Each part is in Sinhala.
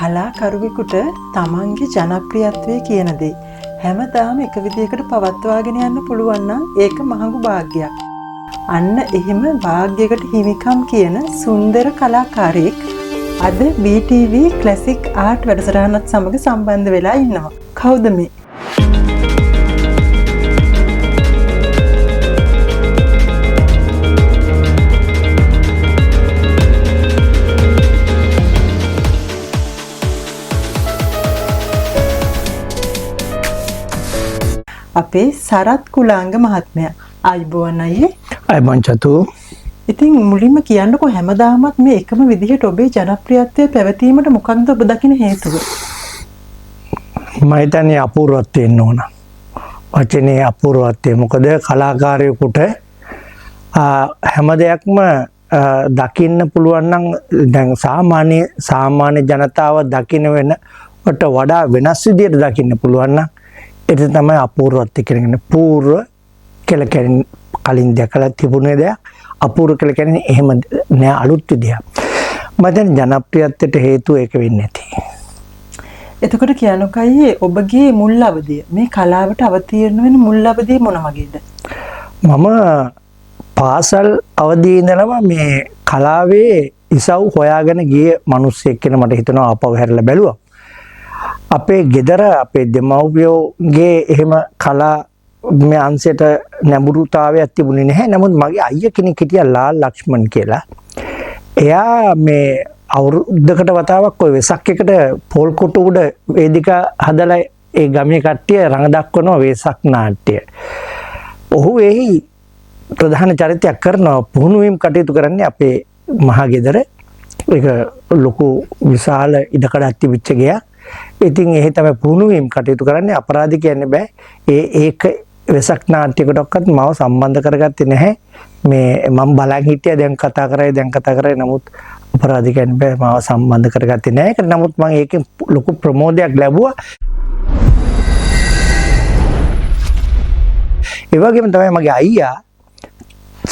කලාකරුවෙකුට තමන්ගේ ජනප්‍රියත්වය කියන දේ හැමදාම එක විදියකට පවත්වාගෙන යන්න පුළුවන් නම් ඒක මහඟු භාග්යක්. අන්න එහෙම භාග්යයකට හිමිකම් කියන සුන්දර කලාකාරයෙක් අද BTV ක්ලාසික් ආර්ට් වැඩසටහනත් සමග සම්බන්ධ වෙලා ඉන්නවා. කවුද මේ? අපේ සරත් කුලාංග මහත්මයා. ආයුබෝවන් අයියේ. අයමන් චතු. ඉතින් මුලින්ම කියන්නකෝ හැමදාමත් මේ එකම විදිහට ඔබේ ජනප්‍රියත්වය පැවතීමට මොකක්ද ඔබ දකින හේතුව? මම හිතන්නේ අපූර්වත්වය එන්න ඕන. වචනේ අපූර්වත්වය. මොකද කලාකාරයෙකුට හැම දෙයක්ම දකින්න පුළුවන් නම් දැන් සාමාන්‍ය ජනතාව දකින්න වෙනට වඩා වෙනස් විදිහට දකින්න පුළුවන් නම් ඒක තමයි අපූර්වත්වය කියන්නේ. පූර්ව කියලා කියන්නේ කලින් දැකලා තිබුණේ දෙයක්. අපූර්ව කියලා කියන්නේ එහෙම නෑ, අලුත් විදියක්. මම දැන් ජනප්‍රියත්වයට හේතුව ඒක වෙන්නේ නැති. එතකොට කියනකයි ඔබගේ මුල් අවධිය මේ කලාවට අවතීර්ණ වෙන මුල් අවධිය මොන වගේද? මම පාසල් අවධියේ ඉඳලම මේ කලාවේ ඉසව් හොයාගෙන ගිය මිනිස්සෙක් කියන මට හිතෙනවා ආපහු හැරලා බැලුවා. අපේ ගෙදර අපේ දෙමව්පියෝගේ එහෙම කලා මේ අංශයට නැඹුරුතාවයක් තිබුණේ නැහැ. නමුත් මගේ අයියා කෙනෙක් හිටියා ලාල් ලක්ෂ්මන් කියලා. එයා මේ අවුරුද්දකට වතාවක් ওই වෙසක් එකට පොල් කොටු උඩ වේදිකා හදලා ඒ ගමේ කට්ටිය රඟ දක්වනවා වෙසක් නාට්‍ය. ඔහු එහි ප්‍රධාන චරිතයක් කරනවා. පුහුණුවීම් කටයුතු කරන්නේ අපේ මහා ගෙදර. ඒක ලොකු විශාල ඉඩකඩක් තිබිච්ච ගයක්. ඉතින් එහෙ තමයි පුහුණුවීම් කටයුතු කරන්නේ. අපරාධ කියන්න බෑ. ඒක වෙසක් නාට්‍යයකටවත් මාව සම්බන්ධ කරගත්තේ නැහැ. මේ මම බලන් හිටියා දැන් කතා කරේ නමුත් අපරාධ කියන්න බෑ මාව සම්බන්ධ කරගත්තේ නැහැ. ඒකට නමුත් මම ඒකෙන් ලොකු ප්‍රමෝදයක් ලැබුවා. ඒ වගේම තමයි මගේ අයියා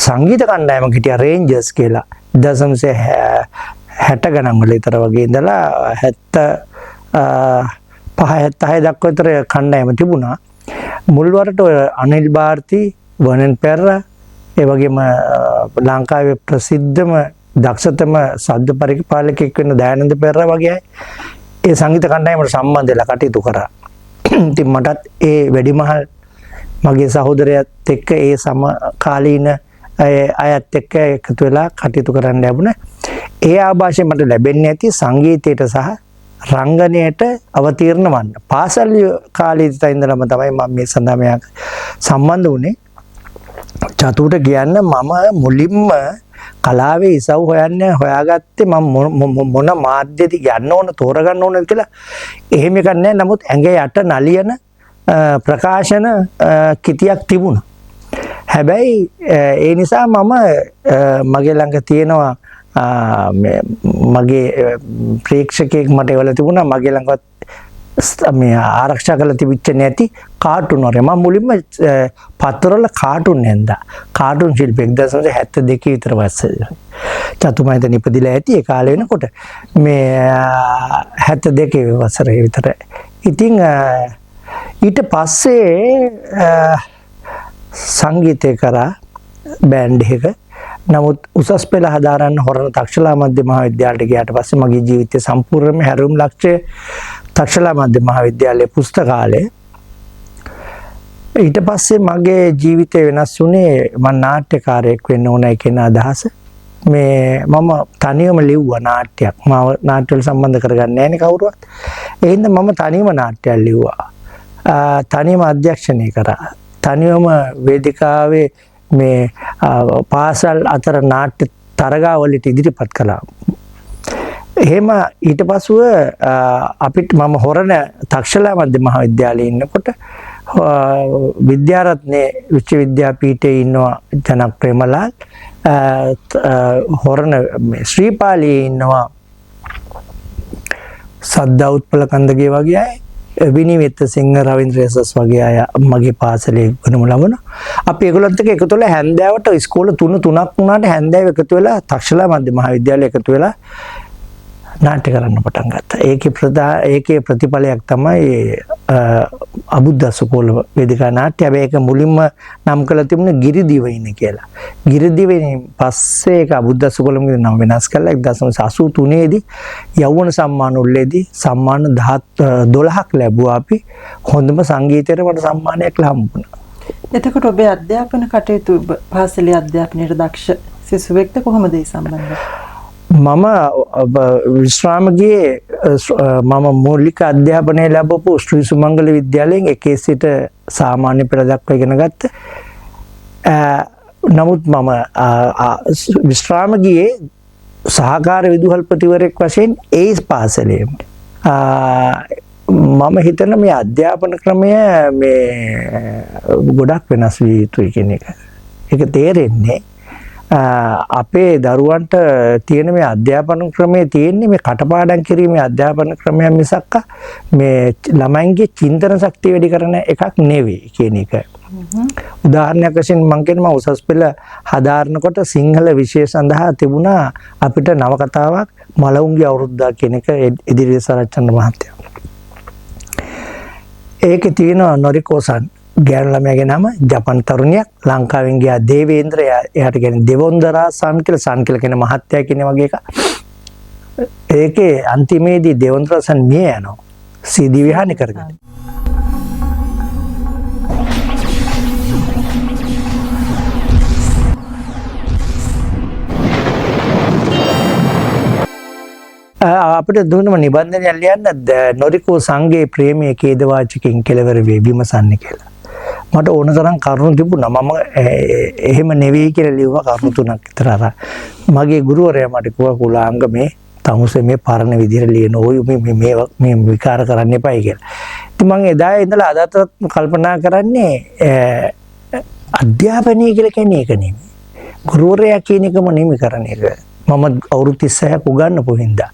සංගීත කණ්ඩායමක හිටියා රේන්ජර්ස් කියලා. 60 ගණන් වල විතර වගේ ඉඳලා 75 දක්වා විතර කණ්ඩායම තිබුණා. මුල්වරට අනිල් භාරති, වර්නන් පෙරේරා, ඒ වගේම ලංකාවේ ප්‍රසිද්ධම දක්ෂතම ශබ්ද පරිපාලකයෙක් වෙන දයානන්ද පෙරේරා වගේ අය ඒ සංගීත කණ්ඩායමට සම්බන්ධ වෙලා කටයුතු කරා. ඉතින් මටත් ඒ වැඩිමහල් මගේ සහෝදරයත් එක්ක ඒ සමකාලීන අයත් එක්ක එකතු වෙලා කටයුතු කරන්න ලැබුණා. ඒ ආభాෂය මට ලැබෙන්නේ නැති සංගීතයට සහ රංගනයට අවතීර්ණ වන්න. පාසල් කාලේ ඉඳලම තමයි මම මේ සඳහා සම්බන්ධ වුණේ. චතුට කියන්න මම මුලින්ම කලාවේ ඉසව් හොයාගත්තේ මම මොන මාධ්‍යද යන්න ඕන තෝරගන්න ඕනද කියලා එහෙම එකක් නැහැ. නමුත් ඇඟ යට නලියන ප්‍රකාශන කිතියක් තිබුණා. හැබැයි ඒ නිසා මම මගේ ළඟ තියෙනවා මගේ ප්‍රේක්ෂකයෙක් මට එවලා තිබුණා. මගේ ළඟවත් මේ ආරක්ෂා කරලා තිබිච්ච නැති කාටුන් වල මම මුලින්ම පත්තරවල කාටුන් නැන්දා. කාටුන් ශිල්පියෙක් 1972 විතර වයසේ. චතුමයිද නිපදිලා ඇති ඒ කාලේ වෙනකොට මේ 72 වසරේ විතර. ඉතින් ඊට පස්සේ සංගීතය කරා බෑන්ඩ් එක. නමුත් උසස් පෙළ හදාරන්න හොරණ තක්ෂලා මධ්‍ය මහාවිද්‍යාලයට ගියාට පස්සේ මගේ ජීවිතය සම්පූර්ණයෙන්ම හැරුම් ලක්ෂ්‍ය තක්ෂලා මධ්‍ය මහාවිද්‍යාලයේ පුස්තකාලය. ඊට පස්සේ මගේ ජීවිතය වෙනස් වුණේ මම නාට්‍යකාරයෙක් වෙන්න ඕනයි කියන අදහස. මේ මම තනියම ලිව්වා නාට්‍යයක්. මම නාට්‍යවල සම්බන්ධ කරගන්නේ නැහැ නේ කවුරුවත්. ඒ හින්දා මම තනියම නාට්‍යයක් ලිව්වා. තනියම අධ්‍යක්ෂණය කරා. තනියම වේදිකාවේ මේ පාසල් අතර නාට්‍ය තරගාවලට ඉදිරිපත් කළා. එහෙම ඊට පසුව අපිට මම හොරණ තක්ෂලා මධ්‍ය මහාවිද්‍යාලයේ ඉන්නකොට විද්‍යාරත්නේ විශ්වවිද්‍යාපීඨයේ ඉන්නවා ජනක් ප්‍රේමලාල්, හොරණ ශ්‍රීපාලියේ ඉන්නවා සද්දා උත්පල කන්දගේ වගේ අය, විනිවිත සිංහ රවින්ද්‍ර එසස් වගේ අය මගේ පාසලේ ගුණම ලබන. අපි ඒගොල්ලොත් එක්ක එකතු වෙලා හැන්දෑවට ඉස්කෝල 3ක් වුණාට හැන්දෑව එකතු වෙලා තක්ෂලා මධ්‍ය මහාවිද්‍යාලය එකතු වෙලා නාට්‍ය කරන්න පටන් ගත්තා. ඒකේ ප්‍රතිඵලයක් තමයි අබුද්දසුකෝල වේදිකා නාට්‍ය. හැබැයි ඒක මුලින්ම නම් කළ තිබුණේ ගිරිදිවයින කියලා. ගිරිදිවයින පස්සේ ඒක අබුද්දසුකෝලම නම වෙනස් කළා. 1983 දී යෞවන සම්මාන උළෙලේදී සම්මාන 12ක් ලැබුවා අපි. හොඳම සංගීතයට මට සම්මානයක් ලැබුණා. එතකොට ඔබේ අධ්‍යාපන කටයුතු පාසලේ අධ්‍යාපනයේ දක්ෂ සිසුවෙක්ද කොහොමද ඒ සම්බන්ධව? මම විශ්‍රාම ගියේ මම මූලික අධ්‍යාපනය ලැබපු ශ්‍රී සුමංගල විද්‍යාලයෙන් එකේ සිට සාමාන්‍ය පෙළ දක්වා ඉගෙන ගත්තා. නමුත් මම විශ්‍රාම ගියේ සහකාර විදුහල්පතිවරයෙක් වශයෙන් ඒ පාසලේම. මම හිතන මේ අධ්‍යාපන ක්‍රමය මේ ගොඩක් වෙනස් විය යුතුයි කියන එක. ඒක තේරෙන්නේ අපේ දරුවන්ට තියෙන මේ අධ්‍යාපන ක්‍රමයේ තියෙන්නේ මේ කටපාඩම් කිරීමේ අධ්‍යාපන ක්‍රමයක් මිසක් මේ ළමයින්ගේ චින්තන ශක්තිය වැඩි කරන එකක් නෙවෙයි කියන එක. උදාහරණයක් වශයෙන් මම කියනවා උසස් පෙළ හදාරනකොට සිංහල විෂය සඳහා තිබුණා අපිට නවකතාවක් මලවුන්ගේ අවුරුද්දා කියන එක ඉදිරියේ සරච්චන්ද්‍ර මහත්තයා. ඒකේ තියෙනවා නොරිකෝසන් ගෑනු ළමයාගේ නම ජපන් තරුණියක් ලංකාවෙන් ගියා දේවේන්ද්‍ර එයාට කියන්නේ දෙවොන්දරා සන් කියලා කියන මහත්තයා කියන වගේ එක. ඒකේ අන්තිමේදී දෙවොන්දරා සන් මිය යනවා. සීදී විහානි කරගෙන. අපිට දුන්නම නිබන්ධනයක් ලියන්න නොරිකෝ සංගේ ප්‍රේමයේ ඛේදවාචකෙන් කෙලවර වේ විමසන්නේ කියලා. මට ඕන තරම් කරුණු තිබුණා. මම එහෙම නෙවෙයි කියලා ලියුවා කරුණු තුනක් විතර අර. මගේ ගුරුවරයා මට කිව්වා කුලාංග මේ තමුසේ මේ පරණ විදිහට ලියන ඕයි මේ විකාර කරන්න එපායි කියලා. ඉතින් මම එදා ඉඳලා අදටත් කල්පනා කරන්නේ අධ්‍යාපනය කියලා කියන්නේ ඒක නෙමෙයි. ගුරුවරයා කියන එකම නෙමෙයි කරන්නේ ඒක. මම අවුරුදු 36ක් උගන්වපු හින්දා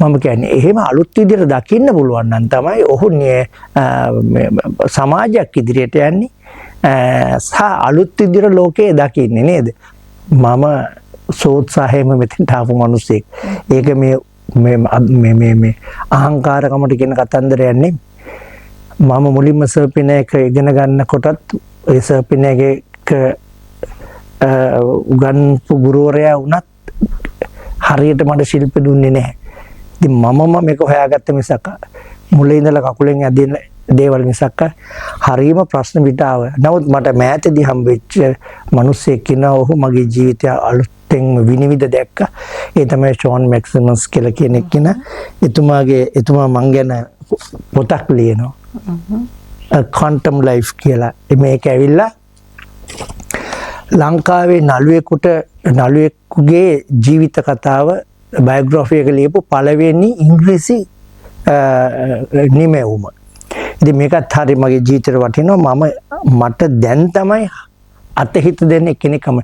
මම කියන්නේ එහෙම අලුත් විදිහට දකින්න පුළුවන් නම් තමයි ඔහු සමාජයක් ඉදිරියට යන්නේ සහ අලුත් විදිහට ලෝකේ දකින්නේ නේද? මම සෝත්සාහයෙන්ම මෙතෙන්ට ආපු මිනිස්සෙක්. ඒක මේ අහංකාරකමට කියන කතන්දරයක් නෙමෙයි. මම මුලින්ම සර්පිනයක ඉගෙන ගන්නකොටත් ඒ සර්පිනයක උගන්වපු ගුරුවරයා වුණත් හරියට මට ශිල්ප දුන්නේ නැහැ. ඉතින් මමම මේක හොයාගත්ත මිසක් මුලින් ඉඳලා කකුලෙන් ඇදින දේවල් මිසක් හරීම ප්‍රශ්න පිට ආව. නමුත් මට මෑතදී හම්බෙච්ච මිනිස්සෙක් ඉන්නවා. ඔහු මගේ ජීවිතය අලුතෙන් විනිවිද දැක්කා. ඒ තමයි ෂෝන් මැක්සිමස් කියලා කෙනෙක් කෙනා. එතුමා මං ගැන පොතක් ලියනවා. ක්වොන්ටම් ලයිෆ් කියලා. මේක ඇවිල්ලා ලංකාවේ නළුවෙකුගේ ජීවිත කතාව බයෝග්‍රැෆි එක ලියපු පළවෙනි ඉංග්‍රීසි නිමැවුම. ඉතින් මේකත් හරි මගේ ජීවිතේට වටිනවා. මට දැන් තමයි අතහිත දෙන්න කෙනෙක්ම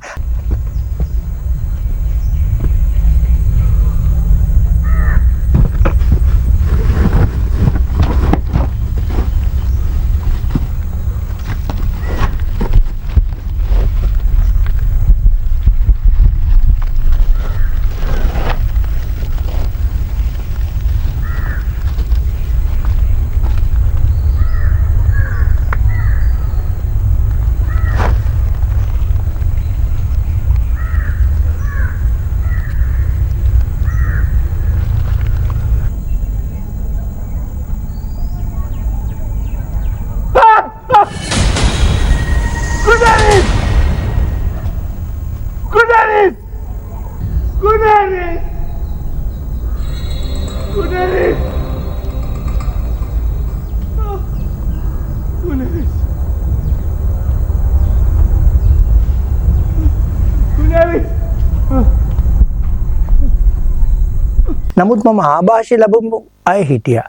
නමුත් මම ආభాෂය ලැබුණු අය හිටියා.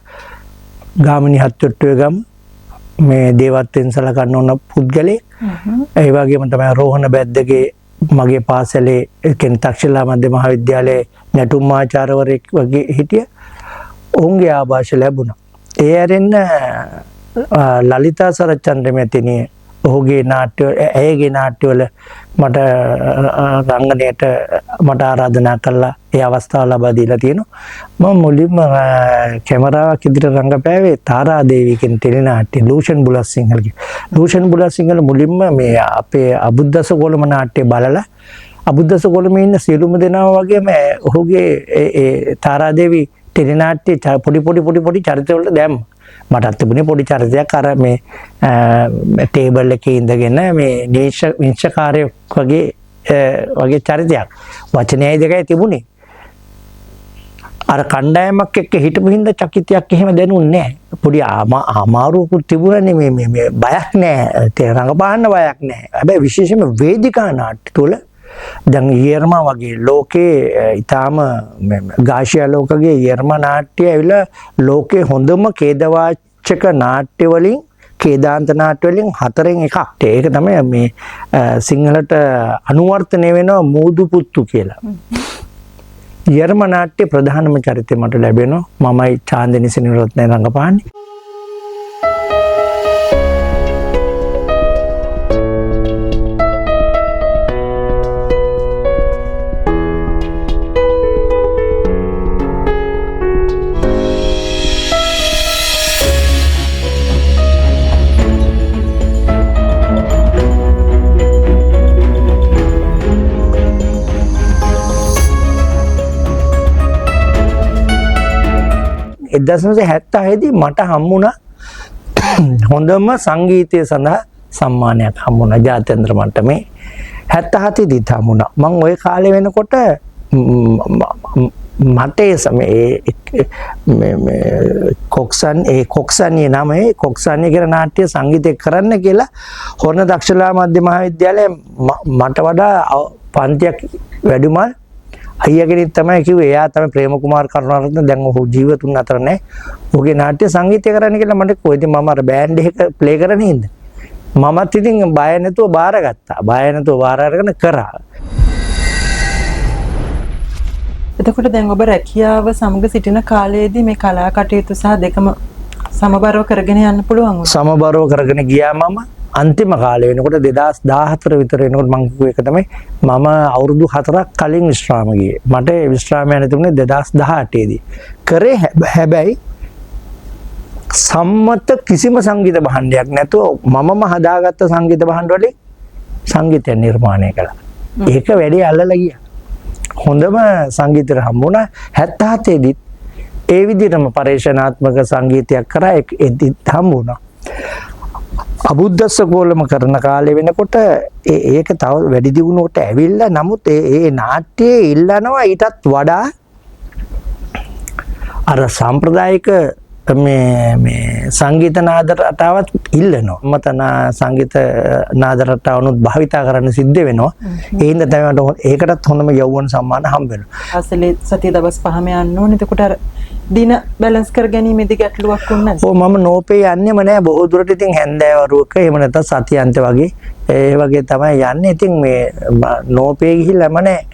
ගාමිණී හත්තුට්ටුවේ ගම මේ දේවත්වෙන් සලකන්න ඕන පුද්ගලෙක්. ඒ වගේම තමයි රෝහණ බැද්දගේ මගේ පාසලේ කෙනෙක් තක්ෂිලා මධ්‍ය මහාවිද්‍යාලයේ නැටුම් ආචාර්යවරයෙක් වගේ හිටියා. ඔවුන්ගේ ආభాෂය ලැබුණා. ඒ ඇරෙන්න ලලිතා සරච්චන්ද්‍ර මැතිණිය ඔහුගේ නාට්‍ය ඇයගේ නාට්‍යවල මට රංගනයට මට ආරාධනා කළා ඒ අවස්ථාව ලබා දීලා තියෙනවා මම මුලින්ම කැමරාවක් ඉදිරියට රංගපෑවේ තාරාදේවී කියන ටෙලි නාට්‍ය ලූෂන් බුලත්සිංහලගේ ලූෂන් බුලත්සිංහල මුලින්ම මේ අපේ අබුද්දස කොළම නාට්‍ය බලලා අබුද්දස කොළමේ ඉන්න සියලුම දෙනා වගේම ඔහුගේ ඒ තාරාදේවී ටෙලි නාට්‍ය පොඩි චරිතවලට දැම්මා මටත් තිබුණේ පොඩි චරිතයක් අර මේ ටේබල් එකේ ඉඳගෙන මේ නිශ්චකාරයෙක් වගේ චරිතයක් වචනයයි දෙකයි තිබුණේ අර කණ්ඩායමක් එක්ක හිටපු හින්දා චකිතයක් එහෙම දැනුන්නේ නැහැ පොඩි අමාරුවකුත් තිබුණනේ මේ බයක් නැහැ රංගපාන්න බයක් නැහැ හැබැයි විශේෂයෙන්ම වේදිකා නාට්‍ය තුල දැන් ඊර්මා වගේ ලෝකේ ඊටාම ගාෂියා ලෝකගේ ඊර්මා නාට්‍ය ඇවිල්ලා ලෝකේ හොඳම ඛේදවාචක නාට්‍ය වලින් ඛේදාන්ත නාට්‍ය වලින් 4න් එකක්. ඒක තමයි මේ සිංහලට අනුවර්තනය වෙනවා මූදු පුත්තු කියලා. ඊර්මා නාට්‍ය ප්‍රධානම චරිතය මට ලැබෙනවා මමයි චාන්දිනී සෙනවිරත්න රංගපාන්නේ. එදසනසේ 76 මට හම්බුණා හොඳම සංගීතය සඳහා සම්මානයක් හම්බුණා ජාත්‍යන්තර මට්ටමේ 77 දිත් හම්බුණා මම ওই කාලේ වෙනකොට මට මේ කොක්සන්නේ නමේ කොක්සන්නේ කියන නාට්‍ය සංගීතය කරන්න කියලා හොරණ දක්ෂලා මධ්‍ය මහාවිද්‍යාලයේ මට වඩා පන්තියක් වැඩිමල් අයියා කෙනෙක් තමයි කිව්වේ එයා තමයි ප්‍රේම කුමාර කරුණාරත්න දැන් ඔහු ජීවතුන් අතර නැහැ. ඔහුගේ නාට්‍ය සංගීතය කරන්න කියලා මට කොයිද මම අර බෑන්ඩ් එක ප්ලේ කරන හින්ද. මමත් ඉතින් බය නැතුව බාරගත්තා. බය නැතුව බාර අරගෙන කරා. එතකොට දැන් ඔබ රැකියාව සමග සිටින කාලයේදී මේ කලා කටයුතු සහ දෙකම සමබරව කරගෙන යන්න පුළුවන් වුණා. සමබරව කරගෙන ගියා මම අන්තිම කාලේ වෙනකොට 2014 විතර වෙනකොට මම කිව්ව එක තමයි මම අවුරුදු 4ක් කලින් විශ්‍රාම ගියේ. මට විශ්‍රාමය යන්න තිබුණේ 2018 දී. කරේ හැබැයි සම්මත කිසිම සංගීත භාණ්ඩයක් නැතුව මමම හදාගත්ත සංගීත භාණ්ඩ වලින් සංගීතය නිර්මාණය කළා. ඒක වැඩි අල්ලලා ගියා. හොඳම සංගීතය හම්බුණා 77 දී. ඒ විදිහටම පරිශනාත්මක සංගීතයක් කරා එදිත් හම්බුණා. අබුද්දස්ස කොළම කරන කාලේ වෙනකොට ඒක තව වැඩි දියුණුවට ඇවිල්ලා නමුත් ඒ නාට්‍යයේ ඉල්ලනවා ඊටත් වඩා අර සාම්ප්‍රදායික මේ සංගීත නාද රටාවත් ඉල්ලනවා මතන සංගීත නාද රටාවනුත් භාවිතා කරන්න සිද්ධ වෙනවා ඒ හින්දා තමයි ඒකටත් හොඳම යෞවන සම්මාන හම්බ වෙනවා අසලේ සතිය දවස් 5ම යන්න ඕනේ එතකොට අර දින බැලන්ස් කරගැනීමේදී ගැටලුවක් වුණා නේද? ඔව් මම නෝපේ යන්නේම නෑ බොහෝ දුරට ඉතින් හැන්දෑවරුවක එහෙම නැත්නම් සතියන්ත වගේ ඒ වගේ තමයි යන්නේ. ඉතින් මේ නෝපේ ගිහිල්ලාම නෑ.